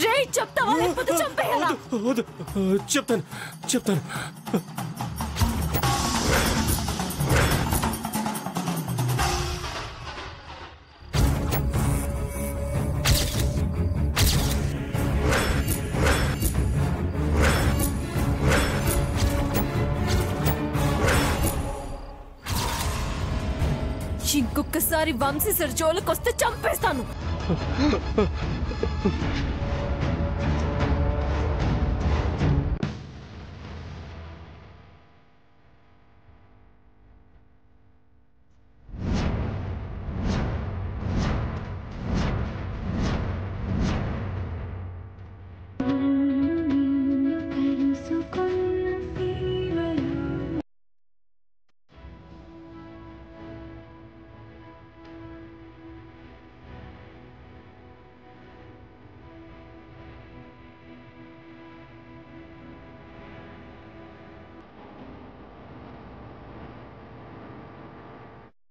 రేయ్ చెప్తావా లేకపోతే చంపేయాలా? చెప్తాను చెప్తాను. ఇంకొకసారి వంశీ సార్ జోలికి వస్తే చంపేస్తాను.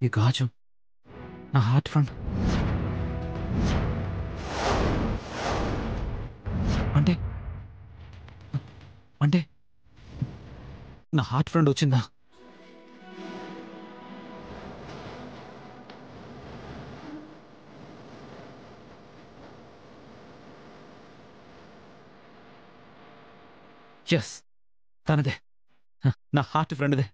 ఈ గాజు నా హార్ట్ ఫ్రెండ్ అంటే అంటే నా హార్ట్ ఫ్రెండ్ వచ్చిందా? ఎస్, తనదే, నా హార్ట్ ఫ్రెండ్దే.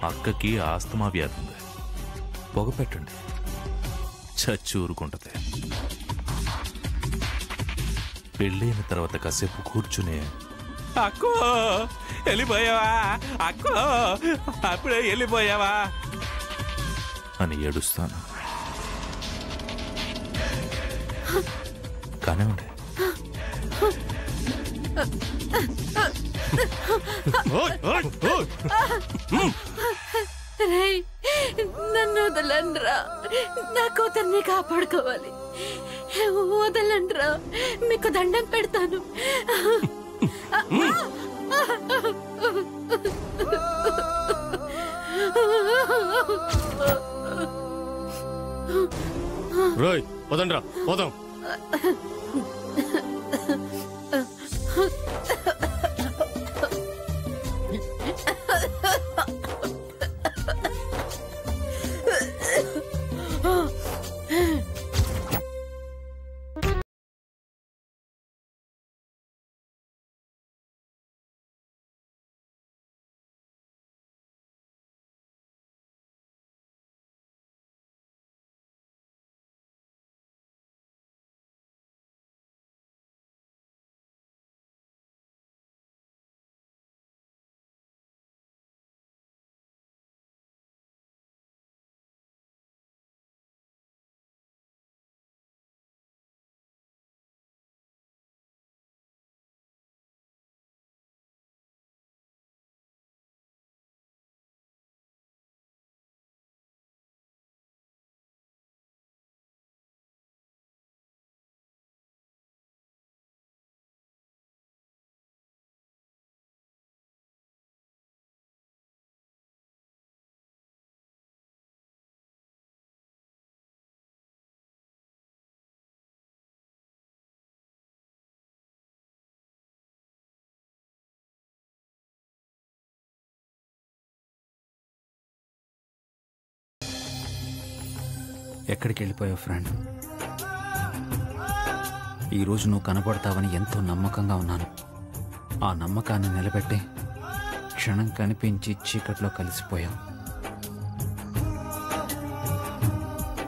అక్కకి ఆస్తమా వ్యాధి ఉంది, పొగ పెట్టండి, చచ్చి ఊరుకుంటది. పెళ్ళైన తర్వాత కాసేపు కూర్చునే అక్కో వెళ్ళిపోయావా, అక్కో అప్పుడే వెళ్ళిపోయావా అని ఏడుస్తాను. కానివ్వండి. నన్ను వదలండ్రా, నా కూతుర్ని కాపాడుకోవాలి. వదలండ్రా, మీకు దండం పెడతాను. రోయ్ వదండ్రా, పోదాం. ఎక్కడికి వెళ్ళిపోయావు ఫ్రెండ్? ఈరోజు నువ్వు కనపడతావని ఎంతో నమ్మకంగా ఉన్నాను. ఆ నమ్మకాన్ని నిలబెట్టి క్షణం కనిపించి చీకట్లో కలిసిపోయావు.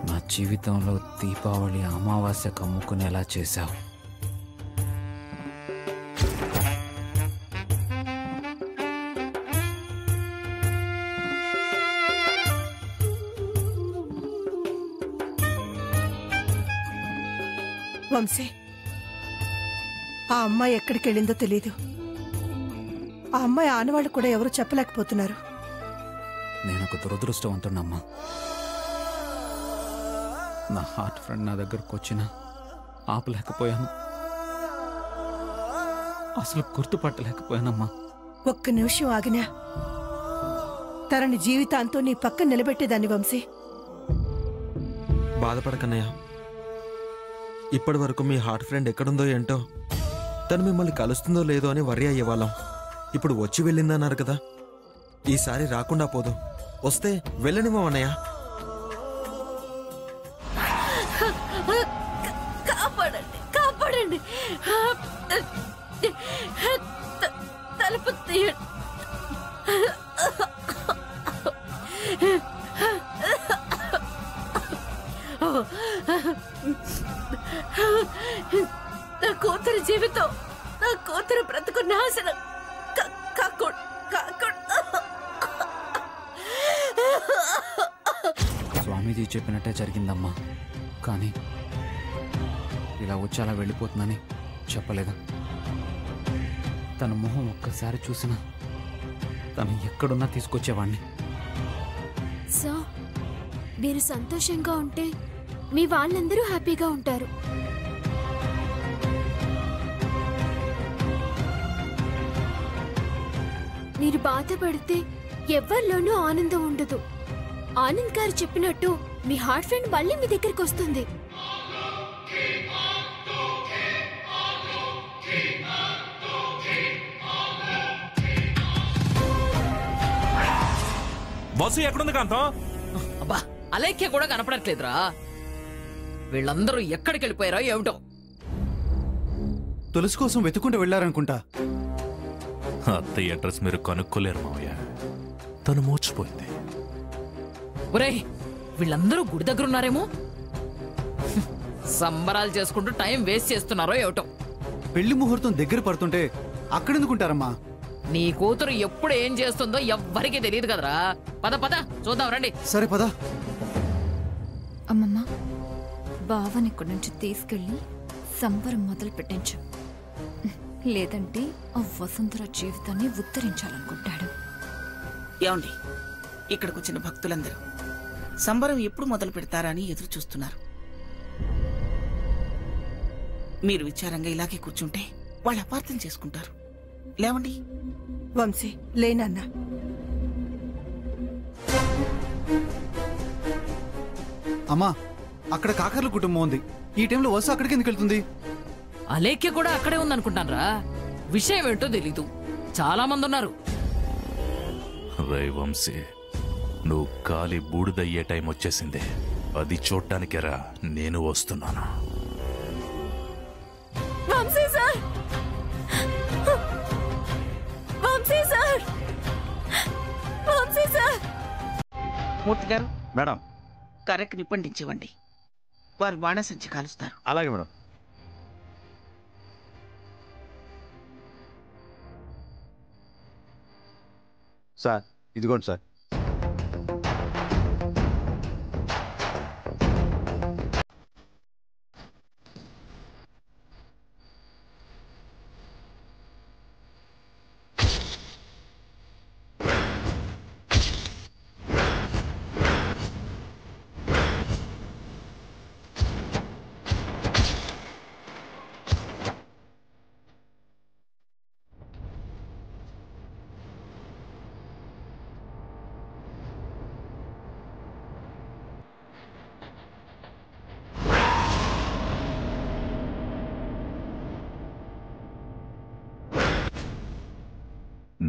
నా జీవితంలో దీపావళి అమావాస్య కమ్ముకునేలా చేశావు. వంశీ, ఆ అమ్మాయి ఎక్కడికి వెళ్ళిందో తెలీదు. ఆ అమ్మాయి ఆనవాళ్ళు కూడా ఎవరు చెప్పలేకపోతున్నారు. నేను ఒక దురదృష్టవంతున్నమ్మా. నా హార్ట్ ఫ్రెండ్ నా దగ్గరకు వచ్చినా ఆపలేకపోయాను, అసలు గుర్తుపట్టలేకపోయానమ్మా. ఒక్క నిమిషం ఆగినా తనని జీవితాంతో నీ పక్కన నిలబెట్టేదాన్ని వంశీ. బాధపడకన్నయ్య. ఇప్పటి వరకు మీ హార్ట్ ఫ్రెండ్ ఎక్కడుందో ఏంటో, తను మిమ్మల్ని కలుస్తుందో లేదో అని వర్రీ అయ్యేవాళ్ళం. ఇప్పుడు వచ్చి వెళ్ళిందన్నారు కదా, ఈసారి రాకుండా పోదు. వస్తే వెళ్ళనివ్వమన్నయ్య. కాపాడండి, కాపాడండి. తలుపు తీయండి. నా కూతురు జీవితం, నా కూతురు బ్రతుకు నాశనం కాకూడదు. స్వామీజీ చెప్పినట్టే జరిగిందమ్మా, కానీ ఇలా వచ్చి అలా వెళ్ళిపోతుందని చెప్పలేదు. తన మొహం ఒక్కసారి చూసినా తను ఎక్కడున్నా తీసుకొచ్చేవాణ్ణి. సో మీరు సంతోషంగా ఉంటే మీ వాళ్ళందరూ హ్యాపీగా ఉంటారు. మీరు బాధపడితే ఎవరిలోనూ ఆనందం ఉండదు. ఆనంద్ గారు చెప్పినట్టు మీ హార్ట్ ఫ్రెండ్ మళ్ళీ మీ దగ్గరికి వస్తుంది. బస్సు ఎక్కడుంది కాంతం? అబ్బా, అలేఖ్య కూడా కనపడట్లేదురా. వీళ్ళందరూ ఎక్కడికి వెళ్ళిపోయారో ఏమిటో. తులసి కోసం వెతుకుంటూ వెళ్ళారనుకుంటా. అత్తయ్య అడ్రస్ మీరు కనుక్కోలేరు మావయ్య, తను మోర్చిపోయింది. ఒరేయ్, వీళ్ళందరూ గుడి దగ్గర ఉన్నారేమో. సంబరాలు చేసుకుంటూ టైం వేస్ట్ చేస్తున్నారో ఏమిటో. పెళ్లి ముహూర్తం దగ్గర పడుతుంటే అక్కడెందుకుంటారమ్మా? నీ కూతురు ఎప్పుడు ఏం చేస్తుందో ఎవ్వరికీ తెలియదు కదరా. పద పద చూద్దాం రండి. సరే పద. అమ్మమ్మ, బావని ఇక్కడి నుంచి తీసుకెళ్ళి సంబరం మొదలు పెట్టించు. లేదంటే ఆ వసుంధర జీవితాన్ని ఉత్తరించాలనుకుంటాడు. ఏమండి, ఇక్కడికి వచ్చిన భక్తులందరూ సంబరం ఎప్పుడు మొదలు పెడతారా అని ఎదురు చూస్తున్నారు. మీరు విచారంగా ఇలాగే కూర్చుంటే వాళ్ళు అపార్థం చేసుకుంటారు. లేవండి. వంశీ, లేనన్నా. అమ్మా, అక్కడ కాకర్ల కుటుంబం ఉంది. ఈ టైంలో వసు అక్కడికి ఎందుకు వెళ్తుంది? అలేఖ్య కూడా అక్కడే ఉందనుకుంటానరా. విషయం ఏంటో తెలీదు, చాలా మంది ఉన్నారు. రై వంశీ, నువ్వు కాలి బూడిదయ్యే టైం వచ్చేసింది. అది చూడ్డానికేరా నేను వస్తున్నాను. Vamshi sir, Vamshi sir, Vamshi sir. Murthy గారు, మేడం, కర్రకి నిప్పండించివ్వండి. వారు బాణసంచి కాలుస్తారు. అలాగే మేడం. సార్, ఇదిగోండి సార్.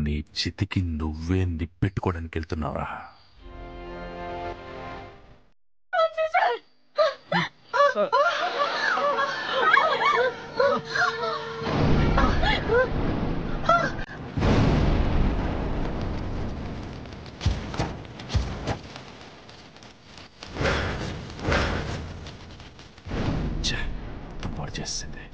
నీ చితికి నువ్వే నిప్పెట్టుకోవడానికి వెళ్తున్నావా? పాడు చేసింది.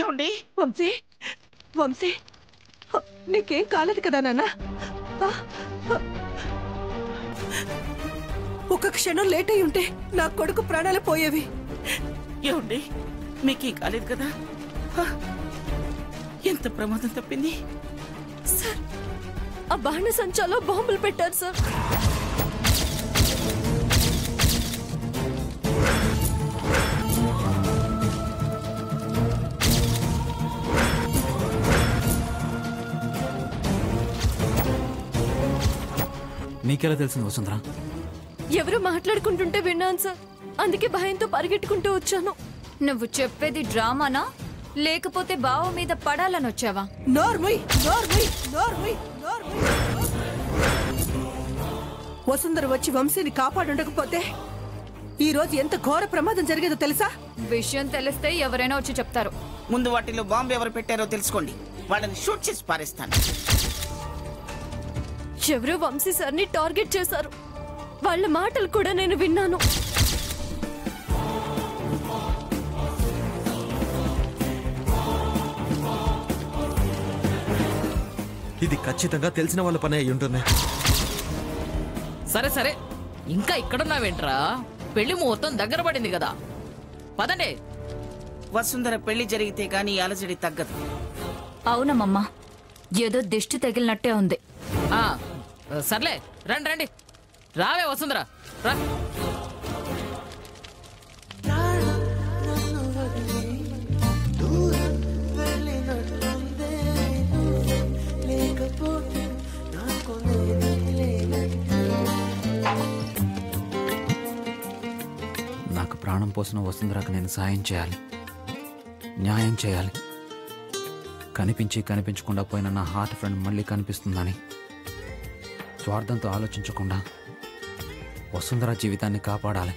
ఏమండి? వంశీ వంశీ నీకేం కాలేదు కదా నాన్న? ఒక క్షణం లేట్ అయి ఉంటే నా కొడుకు ప్రాణాలు పోయేవి. ఏమండి మీకేం కాలేదు కదా? ఎంత ప్రమాదం తప్పింది? సార్ ఆ బాణసంచాలో బాంబులు పెట్టారు సార్. నీకెలా తెలిసింది వసుంధర? ఎవరు మాట్లాడుకుంటుంటే విన్నాను సార్, అందుకే భయంతో పరిగెట్టుకుంటూ వచ్చాను. నువ్వు చెప్పేది డ్రామానా లేకపోతే బావ మీద పడాలని వచ్చావా? వసుంధర వచ్చి వంశీని కాపాడుండకపోతే ఈ రోజు ఎంత ఘోర ప్రమాదం జరిగేదో తెలుసా? విషయం తెలిస్తే ఎవరైనా వచ్చి చెప్తారు. ముందు వాటిలో బాంబు ఎవరు పెట్టారో తెలుసుకోండి, వాళ్ళని షూట్ చేసి పారేస్తాను. ఎవరో వంశీ సార్ని టార్గెట్ చేశారు. వాళ్ళ మాటలు కూడా నేను విన్నాను. ఇది ఖచ్చితంగా తెలిసిన వాళ్ళ పని అయి ఉంటుంది. సరే సరే, ఇంకా ఇక్కడున్నావేంట్రా? పెళ్లి ముహూర్తం దగ్గర పడింది కదా, పదండి. వసుంధర పెళ్లి జరిగితే గానీ అలజడి తగ్గదు. అవునమ్మా, ఏదో దిష్టి తగిలినట్టే ఉంది. సర్లే రండి రండి, రావే వసుంధర రా. నాకు ప్రాణం పోసిన వసుంధరకు నేను సాయం చేయాలి, న్యాయం చేయాలి. కనిపించి కనిపించకుండా పోయిన నా హార్ట్ ఫ్రెండ్ మళ్ళీ కనిపిస్తుందని స్వార్థంతో ఆలోచించకుండా వసుంధర జీవితాన్ని కాపాడాలి.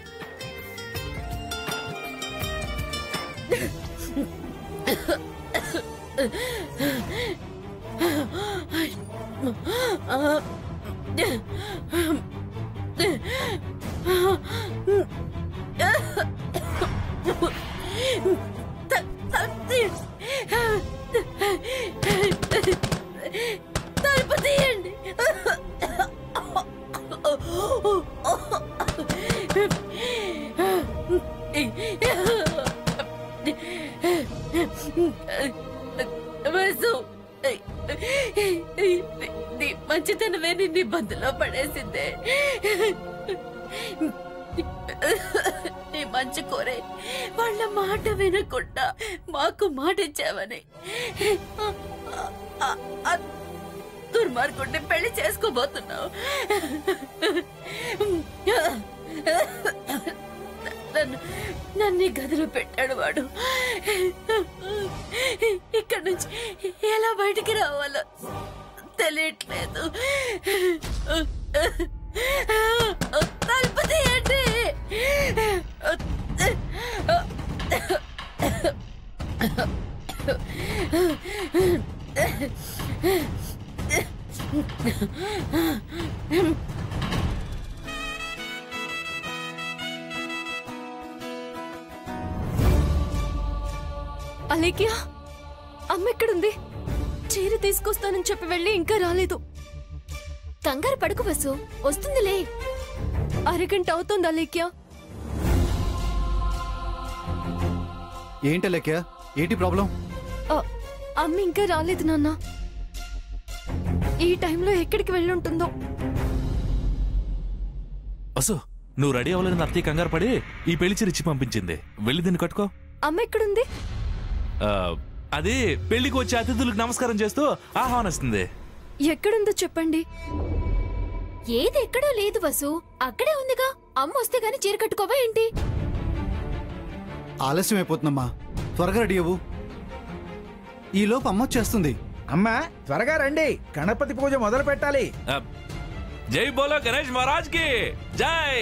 తలుపు తీయండి. నీ మంచితనమే నిన్ను ఇబ్బందులో పడేసిందే. నీ మంచి కోరే వాళ్ళ మాట వినకుండా మాకు మాట ఇచ్చావని దుర్మార్గుడిని పెళ్లి చేసుకోబోతున్నావు. నన్ను గదిలో పెట్టాడు వాడు. ఇక్కడి నుంచి ఎలా బయటికి రావాలో తెలియట్లేదు. తలుపు తీయండి. అలేఖ్యా, అమ్మ ఎక్కడుంది? చీర తీసుకొస్తానని చెప్పి వెళ్ళి ఇంకా రాలేదు. కంగారు పడుకు వసు, వస్తుందిలే. అరగంట అవుతుంది అలేఖ్యా. ఏంటి అలేఖ్యా, ఏంటి ప్రాబ్లం? అమ్మ ఇంకా రాలేదు నాన్న. ఈ టైంలో ఎక్కడికి వెళ్ళుంటుందో. వసు, నువ్వు రెడీ అవ్వలేదని అత్తయ్య కంగారు పడి ఈ పెళ్లి చీర ఇచ్చి పంపించింది. వెళ్ళి దీన్ని కట్టుకో. అమ్మ ఎక్కడుంది? అది పెళ్లికి వచ్చే అతిథులకు నమస్కారం చేస్తూ ఆహ్వానిస్తుంది. ఎక్కడుందో చెప్పండి. ఏది ఎక్కడో లేదు వసు, అక్కడే ఉందిగా. అమ్మ వస్తే గాని చీర కట్టుకోవా ఏంటి? ఆలస్యం అయిపోతుందమ్మా, త్వరగా రెడీ అవ్వు. ఈ లోపు అమ్మ వచ్చేస్తుంది. అమ్మా త్వరగా రండి, గణపతి పూజ మొదలు పెట్టాలి. జై బోలో గణేష్ మహారాజ్ కి జై.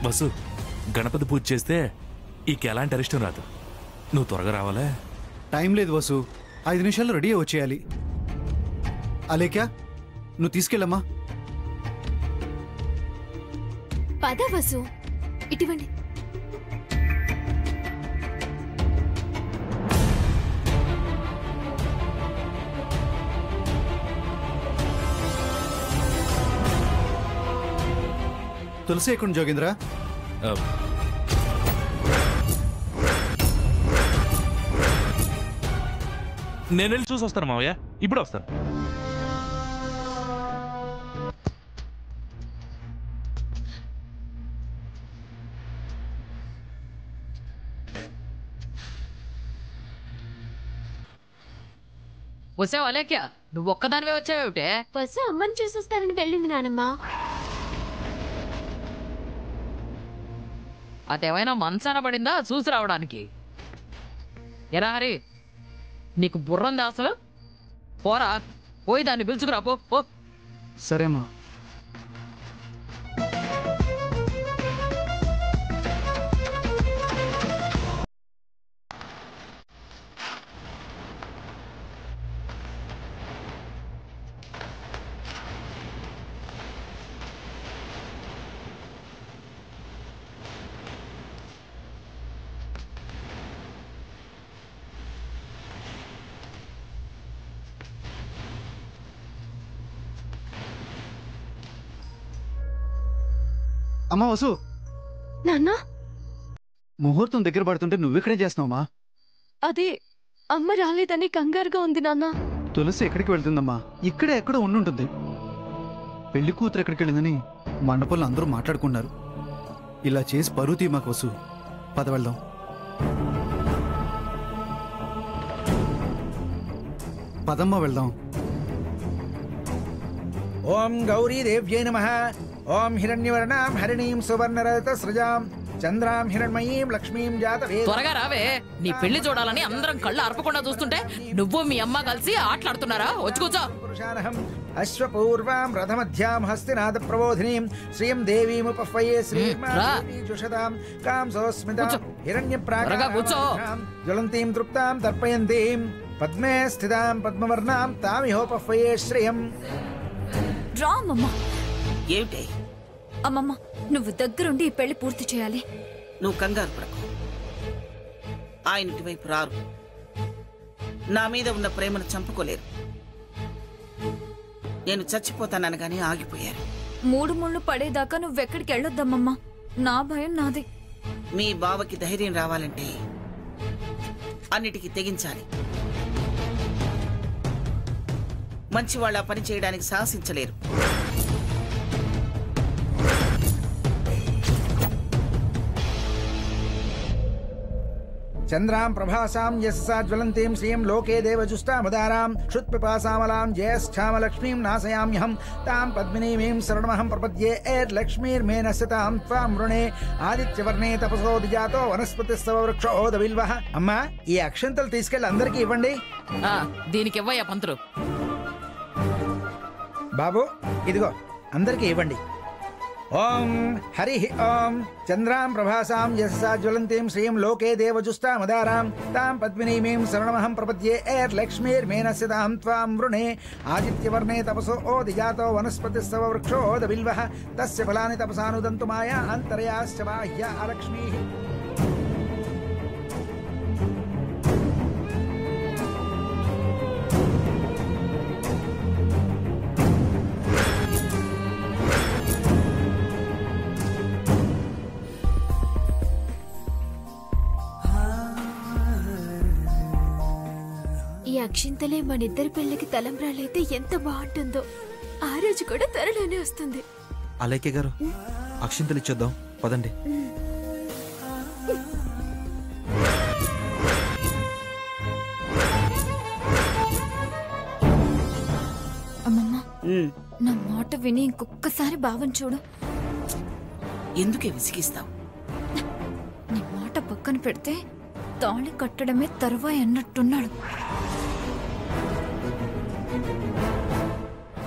బస్సు, గణపతి పూజ చేస్తే ఈకి ఎలాంటి అరిష్టం రాదు. నువ్వు త్వరగా రావాలే. టైం లేదు వసు, 5 నిమిషాల్లో రెడీ వచ్చేయాలి. అలేఖ్యా, నువ్వు తీసుకెళ్ళమ్మా. పద వసు, ఇటువంటి తులసి ఎక్కడ జోగేంద్ర? నేను వెళ్ళి చూసి వస్తాను మావయ్య, ఇప్పుడు వస్తాను. వచ్చావు అలేఖ్య, నువ్వు ఒక్కదానివే వచ్చావేమిటే? బస్సు అమ్మని చూసొస్తానని వెళ్ళింది నానమ్మ. అదేమైనా మంచాన పడిందా చూసి రావడానికి? ఎరా హరి, నీకు బుర్రంది అసలు? పోరా, పోయి దాన్ని పిలుచుకురా పో. సరేమ్మా. అమ్మా వసు, నాన్న ముహూర్తం దగ్గర పడుతుంటే నువ్వెక్కడే చేస్తున్నావమ్మా? అదే అమ్మ రాలేదని కంగారుగా ఉంది నాన్న. తులసి ఎక్కడికి వెళ్తుందమ్మా? ఇక్కడే ఎక్కడో ఉండుంటుంది. పెళ్లి కూతురు ఎక్కడికి వెళ్ళిందని మండపంలో అందరూ మాట్లాడుకున్నారు. ఇలా చేసి పరువు తీ మాకు వసు. పద వెళ్దాం. పదమ్మా వెళ్దాం. ఓం గౌరీదేవ్యై నమః. ఓం హిరణ్యవర్ణాం హరిణీం సువర్ణరత సృజాం చంద్రాం హిరణ్మయీం లక్ష్మీం జాతవే. త్వరగా రావే, నీ పెళ్లి చూడాలని అందరం కళ్ళు అర్పకుండా చూస్తుంటే నువ్వు మీ అమ్మ కలిసి ఆటలాడుతున్నారా? వచ్చి కూర్చో. పురుషానహం అశ్వపూర్వాం రథమధ్యాం హస్తినాథ ప్రబోధినీం శ్రీయం దేవీముపహ్వయే శ్రీమాజుషతాం కాంసోస్మితాం హిరణ్యప్రాకారాం జ్వలంతీం తృప్తాం తర్పయంతీం పద్మే స్థితాం పద్మవర్ణాం తామిహోపహ్వయే శ్రియం. రామమ్మ. ఏమిటే? అమ్మమ్మ, నువ్వు దగ్గరుండి ఈ పెళ్లి పూర్తి చేయాలి. నువ్వు కంగారు పడకు, ఆయనటి వైపు రారు. నా మీద ఉన్న ప్రేమను చంపుకోలేరు. నేను చచ్చిపోతాననగానే ఆగిపోయారు. 3 ముళ్ళు పడేదాకా నువ్వెక్కడికి వెళ్ళొద్దమ్మమ్మ. నా భయం నాది. మీ బావకి ధైర్యం రావాలంటే అన్నిటికీ తెగించాలి. మంచి వాళ్ళ పని చేయడానికి సాహసించలేరు. చంద్రాం ప్రభాసాం యశసా జ్వలంతీం శ్రియం లోకే దేవజుష్టామదారాం క్షుత్పిపాసామలాం జ్యేష్ఠామలక్ష్మీం నాశయామ్యహం తాం పద్మినీమీం శరణమహం ప్రపద్యే ఏర్లక్ష్మీర్మేనస్య తాం త్వాం వృణే ఆదిత్యవర్ణే తపసో దిజాతో వనస్పతిస్తవ వృక్షోదవిల్వః. అమ్మా, ఈ అక్షంతలు తీసుకెళ్లి అందరికీ ఇవ్వండి. దీనికి ఇవ్వయ్యా పంతులు. బాబు, ఇదిగో అందరికీ ఇవ్వండి. ఓం హరి ఓం చంద్రాం ప్రభాసాం యశసా జ్వలంతీం శ్రీయం లోకే దేవజుష్టామదారాం తాం పద్మినీమీం శరణమహం ప్రపద్యే ఏర్లక్ష్మీర్మేనస్య తాం త్వాం వృణే ఆదిత్యవర్ణే తపసో ఓదిజాతో వనస్పతిస్తవ వృక్షోదవిల్వః తస్య ఫలాని తపసానుదంతు మాయా అంతర్యాశ్చ బాహ్యా అలక్ష్మీః. ఈ అక్షింతలే మనిద్దరి పెళ్లికి తలంబ్రాలైతే ఎంత బాగుంటుందో. ఆ రోజు కూడా త్వరలోనే వస్తుంది. అలేఖ్య గారు, అక్షింతలు ఇచ్చేద్దాం పదండి. అమ్మమ్మ, నా మాట విని ఇంకొక్కసారి భావం చూడు. ఎందుకే విసిగిస్తావు? నీ మాట పక్కన పెడితే తాళి కట్టడమే తరువాయి అన్నట్టున్నాడు.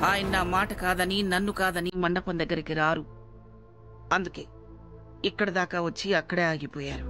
ఆయన నా మాట కాదని, నన్ను కాదని మండపం దగ్గరికి రారు. అందుకే ఇక్కడ దాకా వచ్చి అక్కడే ఆగిపోయారు.